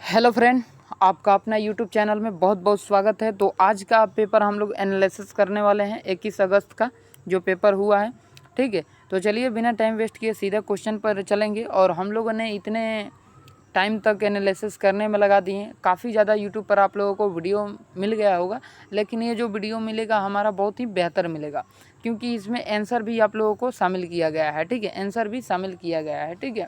Hello friend, आपका अपना YouTube channel में बहुत बहुत स्वागत है। तो आज का पेपर हम लोग एनालिसिस करने वाले हैं 21 अगस्त का जो पेपर हुआ है। ठीक है, तो चलिए बिना टाइम वेस्ट किए सीधा क्वेश्चन पर चलेंगे। और हम लोगों ने इतने टाइम तक एनालिसिस करने में लगा दिए हैं, काफ़ी ज़्यादा यूट्यूब पर आप लोगों को वीडियो मिल गया होगा, लेकिन ये जो वीडियो मिलेगा हमारा बहुत ही बेहतर मिलेगा, क्योंकि इसमें आंसर भी आप लोगों को शामिल किया गया है। ठीक है, आंसर भी शामिल किया गया है। ठीक है,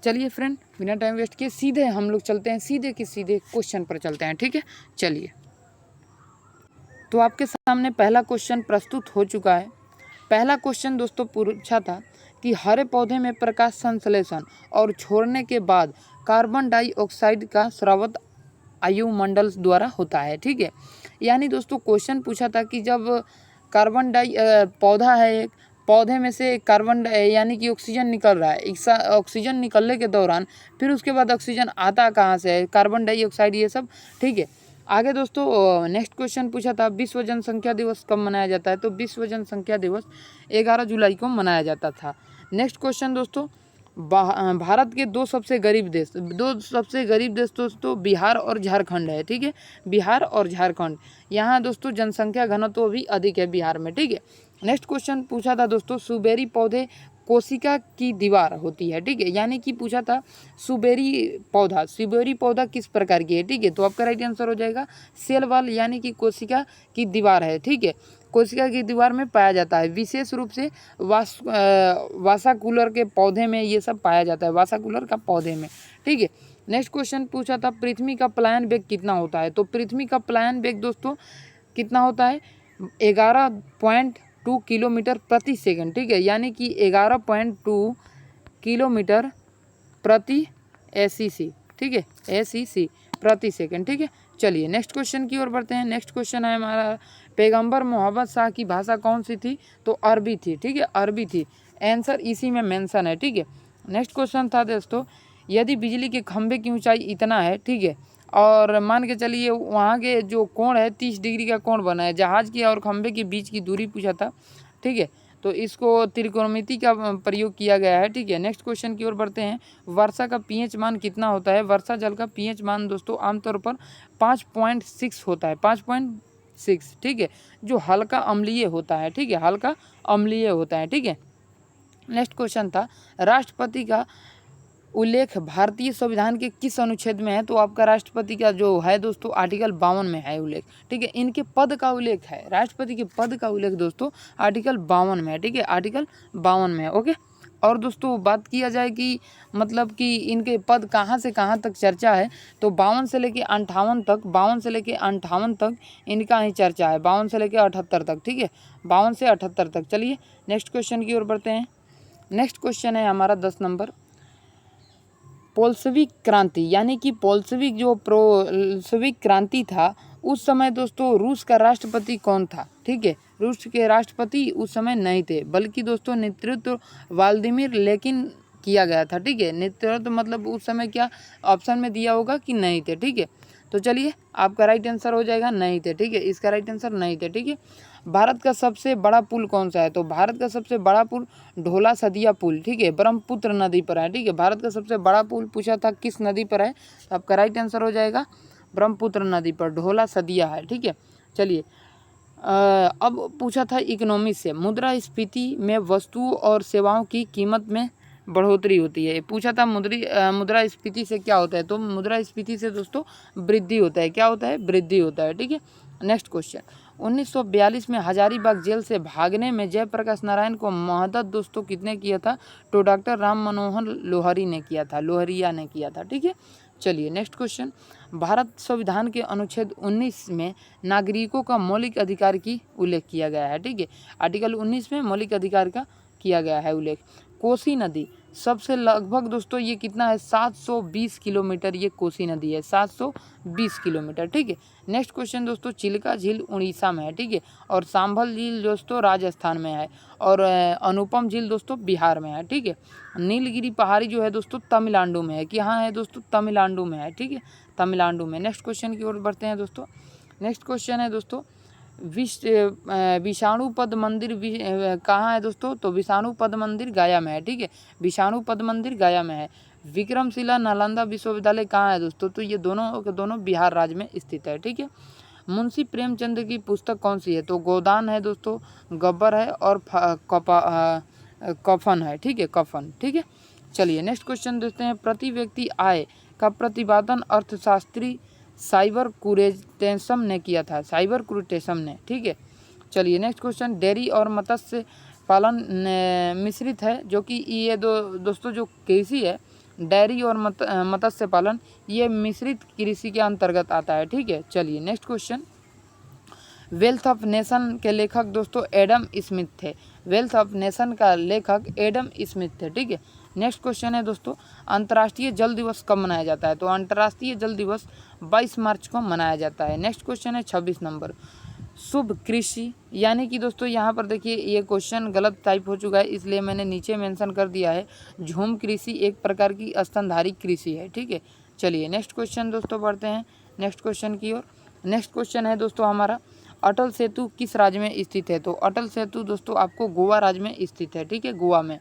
चलिए फ्रेंड, बिना टाइम वेस्ट किए सीधे हम लोग चलते हैं, सीधे के सीधे क्वेश्चन पर चलते हैं। ठीक है, चलिए। तो आपके सामने पहला क्वेश्चन प्रस्तुत हो चुका है। पहला क्वेश्चन दोस्तों पूछा था कि हरे पौधे में प्रकाश संश्लेषण और छोड़ने के बाद कार्बन डाइऑक्साइड का स्रावत वायुमंडल द्वारा होता है। ठीक है, यानी दोस्तों क्वेश्चन पूछा था कि जब कार्बन पौधा है, एक पौधे में से कार्बन यानी कि ऑक्सीजन निकल रहा है, इस ऑक्सीजन निकलने के दौरान फिर उसके बाद ऑक्सीजन आता कहाँ से है, कार्बन डाइऑक्साइड, ये सब। ठीक है, आगे दोस्तों नेक्स्ट क्वेश्चन पूछा था विश्व जनसंख्या दिवस कब मनाया जाता है। तो विश्व जनसंख्या दिवस 11 जुलाई को मनाया जाता था। नेक्स्ट क्वेश्चन दोस्तों, भारत के दो सबसे गरीब देश दोस्तों बिहार और झारखंड है। ठीक है, बिहार और झारखंड, यहाँ दोस्तों जनसंख्या घनत्व भी अधिक है बिहार में। ठीक है, नेक्स्ट क्वेश्चन पूछा था दोस्तों सुबेरी पौधे कोशिका की दीवार होती है। ठीक है, यानी कि पूछा था सुबेरी पौधा किस प्रकार की है। ठीक है, तो आपका राइट आंसर हो जाएगा सेल वॉल, यानी कि कोशिका की दीवार है। ठीक है, कोशिका की दीवार में पाया जाता है, विशेष रूप से वासाकुलर के पौधे में ये सब पाया जाता है, वासाकुलर का पौधे में। ठीक है, नेक्स्ट क्वेश्चन पूछा था पृथ्वी का पलायन वेग कितना होता है। तो पृथ्वी का पलायन वेग दोस्तों कितना होता है, 11.2 किलोमीटर प्रति सेकंड। ठीक है, यानी कि 11.2 किलोमीटर प्रति SEC। ठीक है, SEC प्रति सेकंड। ठीक है, चलिए नेक्स्ट क्वेश्चन की ओर बढ़ते हैं। नेक्स्ट क्वेश्चन है हमारा पैगंबर मोहम्मद शाह की भाषा कौन सी थी। तो अरबी थी। ठीक है, अरबी थी, आंसर इसी में मेंशन है। ठीक है, नेक्स्ट क्वेश्चन था दोस्तों यदि बिजली के खंभे की ऊंचाई इतना है, ठीक है, और मान के चलिए वहाँ के जो कोण है 30 डिग्री का कोण बना है, जहाज़ की और खंभे के बीच की दूरी पूछा था। ठीक है, तो इसको त्रिकोणमिति का प्रयोग किया गया है। ठीक है, नेक्स्ट क्वेश्चन की ओर बढ़ते हैं। वर्षा का pH मान कितना होता है। वर्षा जल का pH मान दोस्तों आमतौर पर 5.6 होता है, 5.6। ठीक है, जो हल्का अम्लीय होता है। ठीक है, हल्का अम्लीय होता है। ठीक है, नेक्स्ट क्वेश्चन था राष्ट्रपति का उल्लेख भारतीय संविधान के किस अनुच्छेद में है। तो आपका राष्ट्रपति का जो है दोस्तों आर्टिकल 52 में है उल्लेख। ठीक है, इनके पद का उल्लेख है, राष्ट्रपति के पद का उल्लेख दोस्तों आर्टिकल 52 में है। ठीक है, आर्टिकल 52 में है। ओके, और दोस्तों बात किया जाए कि मतलब कि इनके पद कहाँ से कहाँ तक चर्चा है, तो 52 से लेके 58 तक इनका ही चर्चा है, 52 से लेके 78 तक। ठीक है, 52 से 78 तक। चलिए नेक्स्ट क्वेश्चन की ओर बढ़ते हैं। नेक्स्ट क्वेश्चन है हमारा 10 नंबर, बोल्शेविक क्रांति, यानी कि बोल्शेविक क्रांति था उस समय दोस्तों रूस का राष्ट्रपति कौन था। ठीक है, रूस के राष्ट्रपति उस समय नहीं थे, बल्कि दोस्तों नेतृत्व व्लादिमीर लेकिन किया गया था। ठीक है, नेतृत्व मतलब उस समय क्या ऑप्शन में दिया होगा कि नहीं थे। ठीक है, तो चलिए आपका राइट आंसर हो जाएगा नहीं थे। ठीक है, इसका राइट आंसर नहीं थे। ठीक है, भारत का सबसे बड़ा पुल कौन सा है। तो भारत का सबसे बड़ा पुल ढोला सदिया पुल। ठीक है, ब्रह्मपुत्र नदी पर है। ठीक है, भारत का सबसे बड़ा पुल पूछा था किस नदी पर है, तो आपका राइट आंसर हो जाएगा ब्रह्मपुत्र नदी पर ढोला सदिया है। ठीक है, चलिए अब पूछा था इकोनॉमी से मुद्रास्फीति में वस्तुओं और सेवाओं की कीमत में बढ़ोतरी होती है। पूछा था मुद्रास्फीति से क्या होता है। तो मुद्रास्फीति से दोस्तों वृद्धि होता है। क्या होता है, वृद्धि होता है। ठीक है, नेक्स्ट क्वेश्चन 1942 में हजारीबाग जेल से भागने में जयप्रकाश नारायण को मदद दोस्तों कितने किया था। तो डॉक्टर राम मनोहर लोहिया ने किया था। ठीक है, चलिए नेक्स्ट क्वेश्चन, भारत संविधान के अनुच्छेद 19 में नागरिकों का मौलिक अधिकार की उल्लेख किया गया है। ठीक है, आर्टिकल 19 में मौलिक अधिकार का किया गया है उल्लेख। कोसी नदी सबसे लगभग दोस्तों ये कितना है, 720 किलोमीटर ये कोसी नदी है, 720 किलोमीटर। ठीक है, नेक्स्ट क्वेश्चन दोस्तों चिल्का झील उड़ीसा में है। ठीक है, और सांभल झील दोस्तों राजस्थान में है, और अनुपम झील दोस्तों बिहार में है। ठीक है, नीलगिरी पहाड़ी जो है दोस्तों तमिलनाडु में है, कि हाँ है दोस्तों तमिलनाडु में है। ठीक है, तमिलनाडु में। नेक्स्ट क्वेश्चन की ओर बढ़ते हैं दोस्तों। नेक्स्ट क्वेश्चन है दोस्तों विष्णुपद मंदिर कहाँ है दोस्तों। तो विष्णुपद मंदिर गया में है। ठीक है, विष्णुपद मंदिर गया में है। विक्रमशिला नालंदा विश्वविद्यालय कहाँ है दोस्तों? तो ये दोनों के दोनों बिहार राज्य में स्थित है, ठीक है। मुंशी प्रेमचंद की पुस्तक कौन सी है? तो गोदान है दोस्तों, गब्बर है और कफन है, ठीक है, कफन, ठीक है। चलिए नेक्स्ट क्वेश्चन देखते हैं। प्रति व्यक्ति आय का प्रतिपादन अर्थशास्त्री साइबर कुरेटेसम ने किया था, साइबर कुरेटेसम ने, ठीक है। चलिए नेक्स्ट क्वेश्चन। डेयरी और मत्स्य पालन मिश्रित है, जो कि ये दोस्तों जो कृषि है डेयरी और मत्स्य पालन ये मिश्रित कृषि के अंतर्गत आता है, ठीक है। चलिए next question. Wealth of nation के लेखक दोस्तों एडम स्मिथ थे। वेल्थ ऑफ नेशन का लेखक एडम स्मिथ थे, ठीक है। नेक्स्ट क्वेश्चन है दोस्तों, अंतर्राष्ट्रीय जल दिवस कब मनाया जाता है? तो अंतर्राष्ट्रीय जल दिवस 22 मार्च को मनाया जाता है। नेक्स्ट क्वेश्चन है 26 नंबर, शुभ कृषि, यानी कि दोस्तों यहाँ पर देखिए ये क्वेश्चन गलत टाइप हो चुका है, इसलिए मैंने नीचे मेंशन कर दिया है। झूम कृषि एक प्रकार की स्तनधारी कृषि है, ठीक है। चलिए नेक्स्ट क्वेश्चन दोस्तों बढ़ते हैं नेक्स्ट क्वेश्चन की ओर। नेक्स्ट क्वेश्चन है दोस्तों हमारा, अटल सेतु किस राज्य में स्थित है? तो अटल सेतु दोस्तों आपको गोवा राज्य में स्थित है, ठीक है, गोवा में।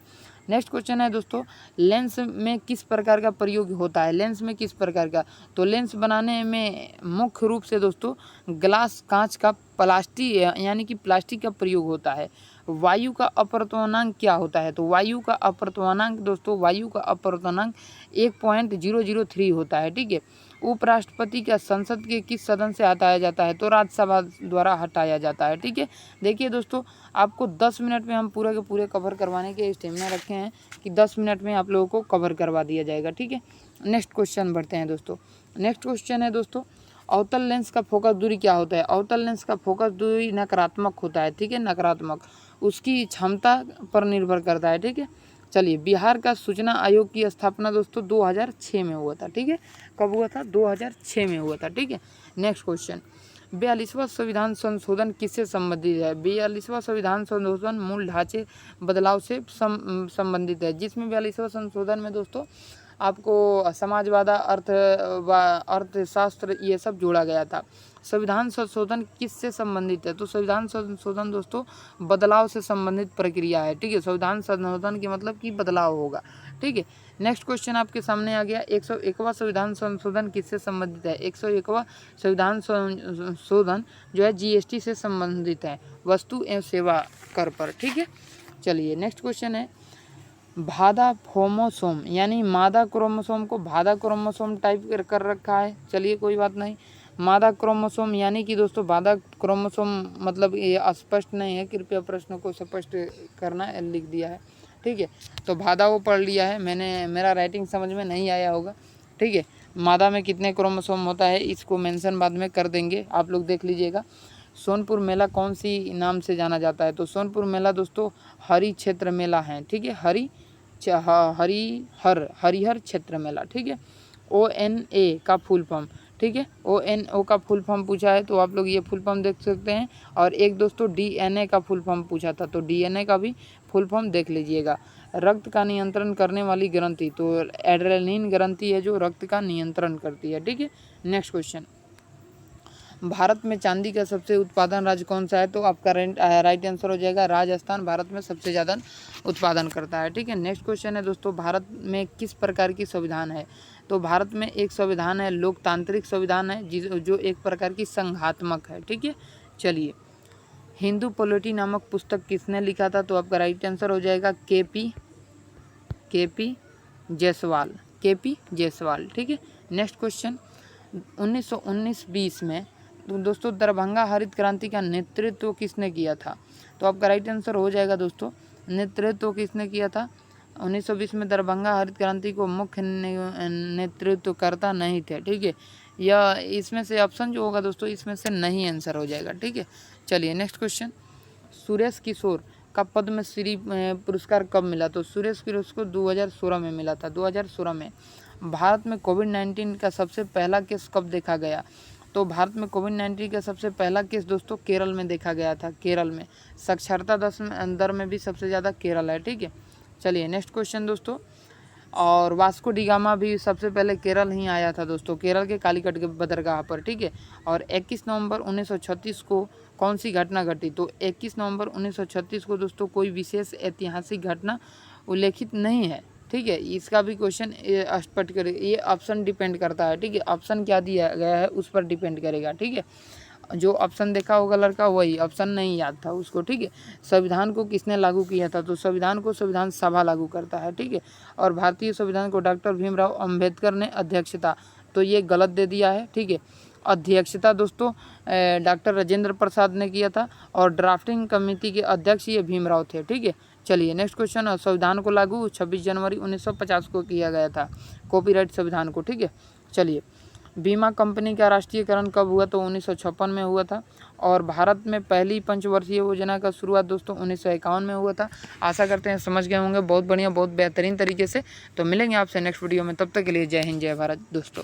नेक्स्ट क्वेश्चन है दोस्तों, लेंस में किस प्रकार का प्रयोग होता है? लेंस में किस प्रकार का? तो लेंस बनाने में मुख्य रूप से दोस्तों ग्लास, कांच का, प्लास्टिक यानी कि प्लास्टिक का प्रयोग होता है। वायु का अपवर्तनांक क्या होता है? तो वायु का अपवर्तनांक दोस्तों, वायु का अपवर्तनांक 1.003 होता है, ठीक है। उपराष्ट्रपति का संसद के किस सदन से हटाया जाता है? तो राज्यसभा द्वारा हटाया जाता है, ठीक है। देखिए दोस्तों आपको 10 मिनट में हम पूरे के पूरे कवर करवाने के स्टेमिना रखे हैं कि 10 मिनट में आप लोगों को कवर करवा दिया जाएगा, ठीक है। नेक्स्ट क्वेश्चन बढ़ते हैं दोस्तों। नेक्स्ट क्वेश्चन है दोस्तों, अवतल लेंस का फोकस दूरी क्या होता है? अवतल लेंस का फोकस दूरी नकारात्मक होता है, ठीक है, नकारात्मक, उसकी क्षमता पर निर्भर करता है, ठीक है। चलिए बिहार का सूचना आयोग की स्थापना दोस्तों 2006 में हुआ था, ठीक है। कब हुआ था? 2006 में हुआ था, ठीक है। नेक्स्ट क्वेश्चन, 42वां संविधान संशोधन किससे संबंधित है? 42वां संविधान संशोधन मूल ढांचे बदलाव से संबंधित है, जिसमें 42वां संशोधन में दोस्तों आपको समाजवाद, अर्थशास्त्र ये सब जोड़ा गया था। संविधान संशोधन किससे संबंधित है? तो संविधान संशोधन दोस्तों बदलाव से संबंधित प्रक्रिया है, ठीक है। संविधान संशोधन के मतलब कि बदलाव होगा, ठीक है। नेक्स्ट क्वेश्चन आपके सामने आ गया, 101वां संविधान संशोधन किससे संबंधित है? 101वां संविधान संशोधन जो है जीएसटी से संबंधित है, वस्तु एवं सेवा कर पर, ठीक है। चलिए नेक्स्ट क्वेश्चन है, भादा क्रोमोसोम यानी मादा क्रोमोसोम को भादा क्रोमोसोम टाइप कर रखा है, चलिए कोई बात नहीं। मादा क्रोमोसोम यानी कि दोस्तों भादा क्रोमोसोम मतलब ये स्पष्ट नहीं है, कृपया प्रश्न को स्पष्ट करना लिख दिया है, ठीक है। तो भादा वो पढ़ लिया है मैंने, मेरा राइटिंग समझ में नहीं आया होगा, ठीक है। मादा में कितने क्रोमोसोम होता है इसको मेंशन बाद में कर देंगे, आप लोग देख लीजिएगा। सोनपुर मेला कौन सी नाम से जाना जाता है? तो सोनपुर मेला दोस्तों हरि क्षेत्र मेला है, ठीक है, हरिहर क्षेत्र मेला, ठीक है। ONA का फुल फॉर्म, ठीक है, ONO का फुल फॉर्म पूछा है तो आप लोग ये फुल फॉर्म देख सकते हैं। और एक दोस्तों DNA का फुल फॉर्म पूछा था, तो DNA का भी फुल फॉर्म देख लीजिएगा। रक्त का नियंत्रण करने वाली ग्रंथि, तो एड्रेनलिन ग्रंथि है जो रक्त का नियंत्रण करती है, ठीक है। नेक्स्ट क्वेश्चन, भारत में चांदी का सबसे उत्पादन राज्य कौन सा है? तो आपका राइट आंसर हो जाएगा राजस्थान, भारत में सबसे ज़्यादा उत्पादन करता है, ठीक है। नेक्स्ट क्वेश्चन है दोस्तों, भारत में किस प्रकार की संविधान है? तो भारत में एक संविधान है लोकतांत्रिक संविधान है जो एक प्रकार की संघात्मक है, ठीक है। चलिए, हिंदू पॉलिटी नामक पुस्तक किसने लिखा था? तो आपका राइट आंसर हो जाएगा केपी जायसवाल, ठीक है। नेक्स्ट क्वेश्चन, 1919-20 में तो दोस्तों दरभंगा हरित क्रांति का नेतृत्व किसने किया था? तो आपका राइट आंसर हो जाएगा दोस्तों, नेतृत्व किसने किया था? 1920 में दरभंगा हरित क्रांति को मुख्य नेतृत्व करता नहीं थे, ठीक है। या इसमें से ऑप्शन जो होगा दोस्तों इसमें से नहीं आंसर हो जाएगा, ठीक है। चलिए नेक्स्ट क्वेश्चन, सुरेश किशोर का पद्मश्री पुरस्कार कब मिला? तो सुरेश किशोर को 2016 में मिला था, 2016 में। भारत में कोविड-19 का सबसे पहला केस कब देखा गया? तो भारत में कोविड-19 का सबसे पहला केस दोस्तों केरल में देखा गया था, केरल में। साक्षरता दर में भी सबसे ज़्यादा केरल है, ठीक है। चलिए नेक्स्ट क्वेश्चन दोस्तों, और वास्को डी गामा भी सबसे पहले केरल ही आया था दोस्तों, केरल के कालीकट के बंदरगाह पर, ठीक है। और 21 नवंबर 1936 को कौन सी घटना घटी? तो 21 नवंबर 1936 को दोस्तों कोई विशेष ऐतिहासिक घटना उल्लेखित नहीं है, ठीक है, इसका भी क्वेश्चन स्पष्ट करे, ये ऑप्शन डिपेंड करता है, ठीक है, ऑप्शन क्या दिया गया है उस पर डिपेंड करेगा, ठीक है। जो ऑप्शन देखा होगा लड़का वही ऑप्शन नहीं याद था उसको, ठीक है। संविधान को किसने लागू किया था, तो संविधान को संविधान सभा लागू करता है, ठीक है। और भारतीय संविधान को डॉक्टर भीमराव अंबेडकर ने अध्यक्षता, तो ये गलत दे दिया है, ठीक है। अध्यक्षता दोस्तों डॉक्टर राजेंद्र प्रसाद ने किया था और ड्राफ्टिंग कमेटी के अध्यक्ष ये भीमराव थे, ठीक है। चलिए नेक्स्ट क्वेश्चन, संविधान को लागू 26 जनवरी 1950 को किया गया था, कॉपीराइट संविधान को, ठीक है। चलिए बीमा कंपनी का राष्ट्रीयकरण कब हुआ, तो 1956 में हुआ था। और भारत में पहली पंचवर्षीय योजना का शुरुआत दोस्तों 1951 में हुआ था। आशा करते हैं समझ गए होंगे बहुत बढ़िया, बहुत बेहतरीन तरीके से। तो मिलेंगे आपसे नेक्स्ट वीडियो में, तब तक के लिए जय हिंद जय भारत दोस्तों।